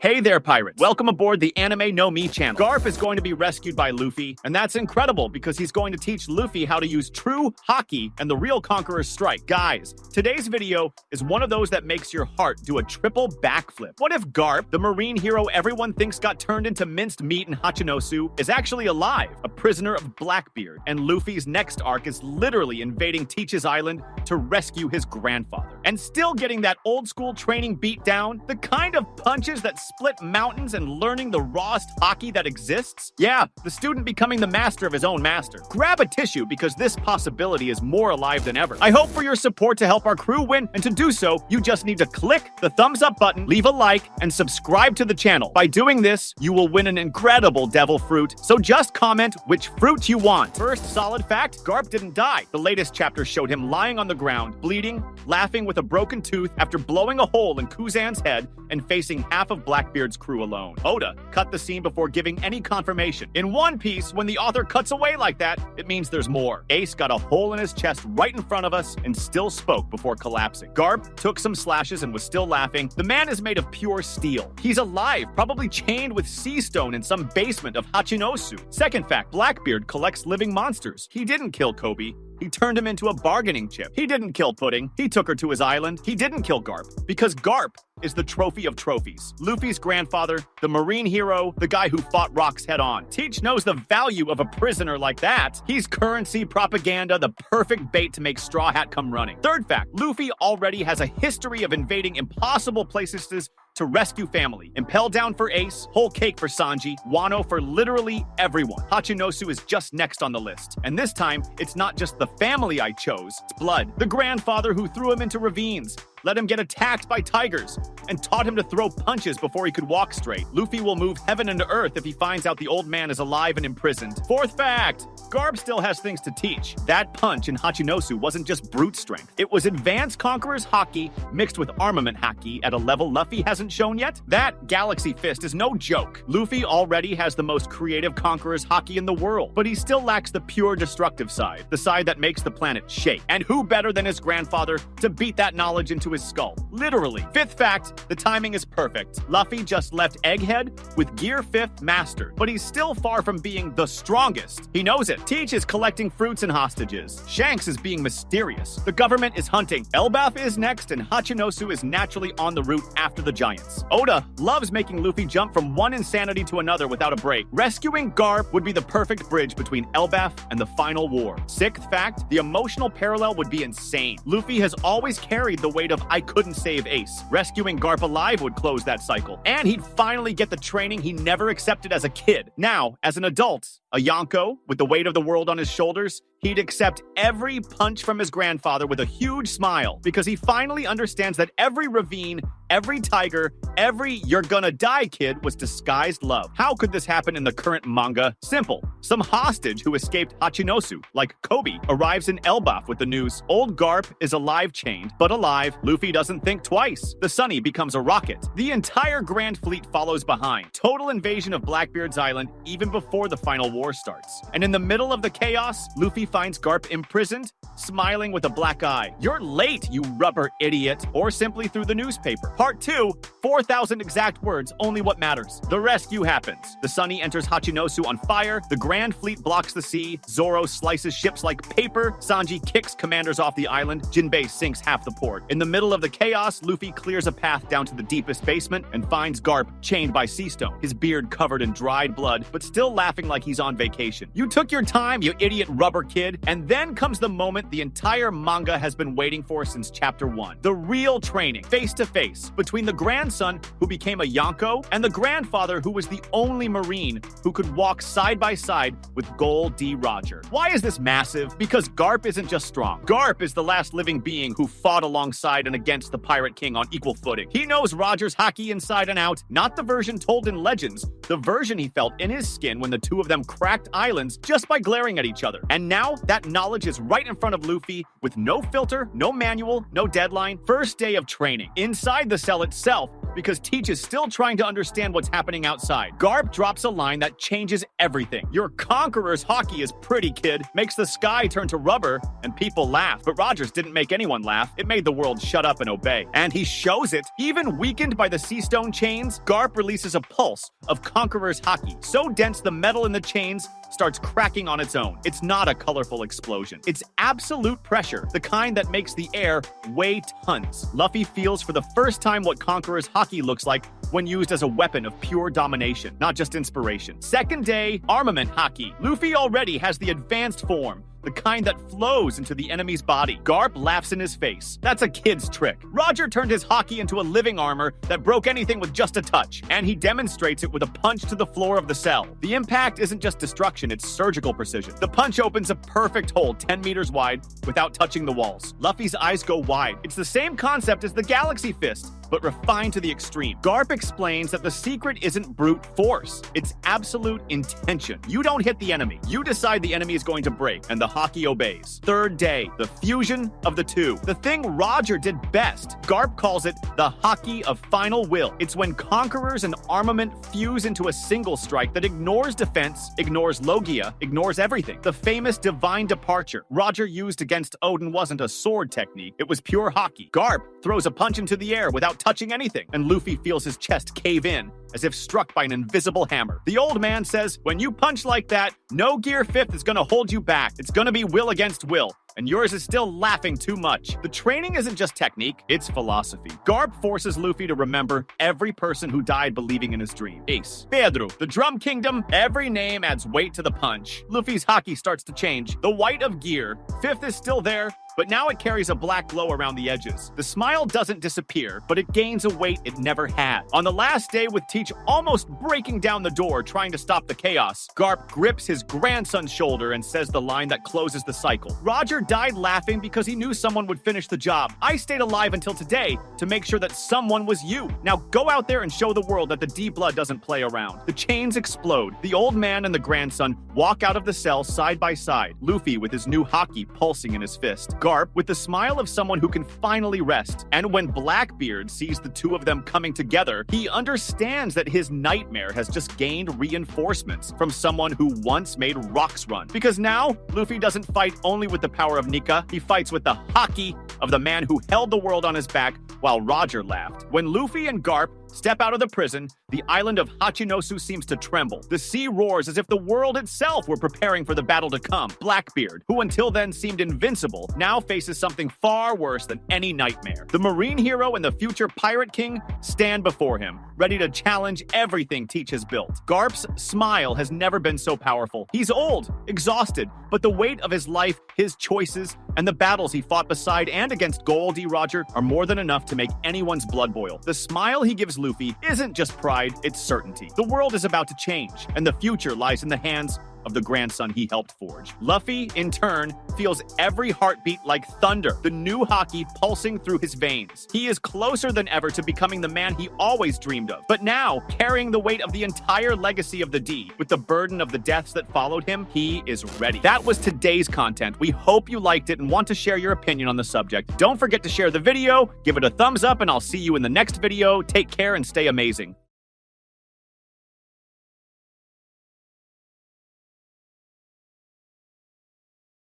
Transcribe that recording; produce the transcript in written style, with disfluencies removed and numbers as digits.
Hey there, pirates. Welcome aboard the Anime No Mi channel. Garp is going to be rescued by Luffy, and that's incredible because he's going to teach Luffy how to use true haki and the real Conqueror's strike. Guys, today's video is one of those that makes your heart do a triple backflip. What if Garp, the marine hero everyone thinks got turned into minced meat in Hachinosu, is actually alive, a prisoner of Blackbeard, and Luffy's next arc is literally invading Teach's island to rescue his grandfather, and still getting that old school training beat down, the kind of punches that split mountains and learning the rawest haki that exists? Yeah, the student becoming the master of his own master. Grab a tissue because this possibility is more alive than ever. I hope for your support to help our crew win, and to do so, you just need to click the thumbs up button, leave a like, and subscribe to the channel. By doing this, you will win an incredible devil fruit, so just comment which fruit you want. First solid fact, Garp didn't die. The latest chapter showed him lying on the ground, bleeding, laughing with a broken tooth after blowing a hole in Kuzan's head and facing half of Blackbeard's crew alone. Oda cut the scene before giving any confirmation. In One Piece, when the author cuts away like that, it means there's more. Ace got a hole in his chest right in front of us and still spoke before collapsing. Garp took some slashes and was still laughing. The man is made of pure steel. He's alive, probably chained with sea stone in some basement of Hachinosu. Second fact, Blackbeard collects living monsters. He didn't kill Kobe. He turned him into a bargaining chip. He didn't kill Pudding. He took her to his island. He didn't kill Garp, because Garp is the trophy of trophies. Luffy's grandfather, the marine hero, the guy who fought rocks head on. Teach knows the value of a prisoner like that. He's currency, propaganda, the perfect bait to make Straw Hat come running. Third fact, Luffy already has a history of invading impossible places to rescue family. Impel Down for Ace, Whole Cake for Sanji, Wano for literally everyone. Hachinosu is just next on the list. And this time, it's not just the family I chose, it's blood. The grandfather who threw him into ravines, let him get attacked by tigers, and taught him to throw punches before he could walk straight. Luffy will move heaven and earth if he finds out the old man is alive and imprisoned. Fourth fact, Garp still has things to teach. That punch in Hachinosu wasn't just brute strength. It was advanced Conqueror's haki mixed with armament haki at a level Luffy hasn't shown yet. That Galaxy Fist is no joke. Luffy already has the most creative Conqueror's haki in the world, but he still lacks the pure destructive side, the side that makes the planet shake. And who better than his grandfather to beat that knowledge into his skull? Literally. Fifth fact, the timing is perfect. Luffy just left Egghead with Gear 5th mastered, but he's still far from being the strongest. He knows it. Teach is collecting fruits and hostages. Shanks is being mysterious. The government is hunting. Elbaf is next, and Hachinosu is naturally on the route after the giants. Oda loves making Luffy jump from one insanity to another without a break. Rescuing Garp would be the perfect bridge between Elbaf and the final war. Sixth fact, the emotional parallel would be insane. Luffy has always carried the weight of I couldn't save Ace. Rescuing Garp alive would close that cycle. And he'd finally get the training he never accepted as a kid. Now, as an adult, a Yonko, with the weight of the world on his shoulders, he'd accept every punch from his grandfather with a huge smile because he finally understands that every ravine, every tiger, every you're gonna die kid was disguised love. How could this happen in the current manga? Simple. Some hostage who escaped Hachinosu, like Kobe, arrives in Elbaf with the news, old Garp is alive chained, but alive. Luffy doesn't think twice. The Sunny becomes a rocket. The entire Grand Fleet follows behind. Total invasion of Blackbeard's island even before the final war starts. And in the middle of the chaos, Luffy finds Garp imprisoned, smiling with a black eye. You're late, you rubber idiot. Or simply through the newspaper. Part 2, 4,000 exact words, only what matters. The rescue happens. The Sunny enters Hachinosu on fire. The Grand Fleet blocks the sea. Zoro slices ships like paper. Sanji kicks commanders off the island. Jinbei sinks half the port. In the middle of the chaos, Luffy clears a path down to the deepest basement and finds Garp chained by sea stone, his beard covered in dried blood, but still laughing like he's on vacation. You took your time, you idiot rubber kid. And then comes the moment the entire manga has been waiting for since chapter 1. The real training, face to face, between the grandson who became a Yonko and the grandfather who was the only Marine who could walk side by side with Gol D. Roger. Why is this massive? Because Garp isn't just strong. Garp is the last living being who fought alongside and against the Pirate King on equal footing. He knows Roger's haki inside and out, not the version told in Legends, the version he felt in his skin when the two of them cracked islands just by glaring at each other. And now that knowledge is right in front of Luffy with no filter, no manual, no deadline. First day of training. Inside the cell itself, because Teach is still trying to understand what's happening outside. Garp drops a line that changes everything. Your Conqueror's haki is pretty, kid. Makes the sky turn to rubber, and people laugh. But Rogers didn't make anyone laugh. It made the world shut up and obey. And he shows it. Even weakened by the sea stone chains, Garp releases a pulse of Conqueror's haki, so dense the metal in the chains starts cracking on its own. It's not a colorful explosion. It's absolute pressure, the kind that makes the air weigh tons. Luffy feels for the first time what Conqueror's haki looks like when used as a weapon of pure domination, not just inspiration. Second day, armament haki. Luffy already has the advanced form, the kind that flows into the enemy's body. Garp laughs in his face. That's a kid's trick. Roger turned his haki into a living armor that broke anything with just a touch, and he demonstrates it with a punch to the floor of the cell. The impact isn't just destruction, it's surgical precision. The punch opens a perfect hole 10 meters wide without touching the walls. Luffy's eyes go wide. It's the same concept as the Galaxy Fist, but refined to the extreme. Garp explains that the secret isn't brute force, it's absolute intention. You don't hit the enemy, you decide the enemy is going to break, and the haki obeys. Third day, the fusion of the two. The thing Roger did best. Garp calls it the haki of final will. It's when conquerors and armament fuse into a single strike that ignores defense, ignores Logia, ignores everything. The famous divine departure Roger used against Odin wasn't a sword technique, it was pure haki. Garp throws a punch into the air without touching anything, and Luffy feels his chest cave in as if struck by an invisible hammer. The old man says, when you punch like that, no Gear 5th is gonna hold you back. It's gonna be will against will, and yours is still laughing too much. The training isn't just technique, it's philosophy. Garp forces Luffy to remember every person who died believing in his dream. Ace, Pedro, the Drum Kingdom, every name adds weight to the punch. Luffy's haki starts to change. The white of Gear 5th is still there, but now it carries a black glow around the edges. The smile doesn't disappear, but it gains a weight it never had. On the last day, with Teach almost breaking down the door trying to stop the chaos, Garp grips his grandson's shoulder and says the line that closes the cycle. Roger died laughing because he knew someone would finish the job. I stayed alive until today to make sure that someone was you. Now go out there and show the world that the D-Blood doesn't play around. The chains explode. The old man and the grandson walk out of the cell side by side, Luffy with his new haki pulsing in his fist. Garp with the smile of someone who can finally rest. And when Blackbeard sees the two of them coming together, he understands that his nightmare has just gained reinforcements from someone who once made rocks run. Because now, Luffy doesn't fight only with the power of Nika, he fights with the haki of the man who held the world on his back while Roger laughed. When Luffy and Garp step out of the prison, the island of Hachinosu seems to tremble. The sea roars as if the world itself were preparing for the battle to come. Blackbeard, who until then seemed invincible, now faces something far worse than any nightmare. The marine hero and the future pirate king stand before him, ready to challenge everything Teach has built. Garp's smile has never been so powerful. He's old, exhausted, but the weight of his life, his choices, and the battles he fought beside and against Goldie Roger are more than enough to make anyone's blood boil. The smile he gives Luffy isn't just pride, it's certainty. The world is about to change, and the future lies in the hands of the grandson he helped forge. Luffy, in turn, feels every heartbeat like thunder, the new haki pulsing through his veins. He is closer than ever to becoming the man he always dreamed of, but now, carrying the weight of the entire legacy of the D, with the burden of the deaths that followed him, he is ready. That was today's content. We hope you liked it and want to share your opinion on the subject. Don't forget to share the video, give it a thumbs up, and I'll see you in the next video. Take care and stay amazing.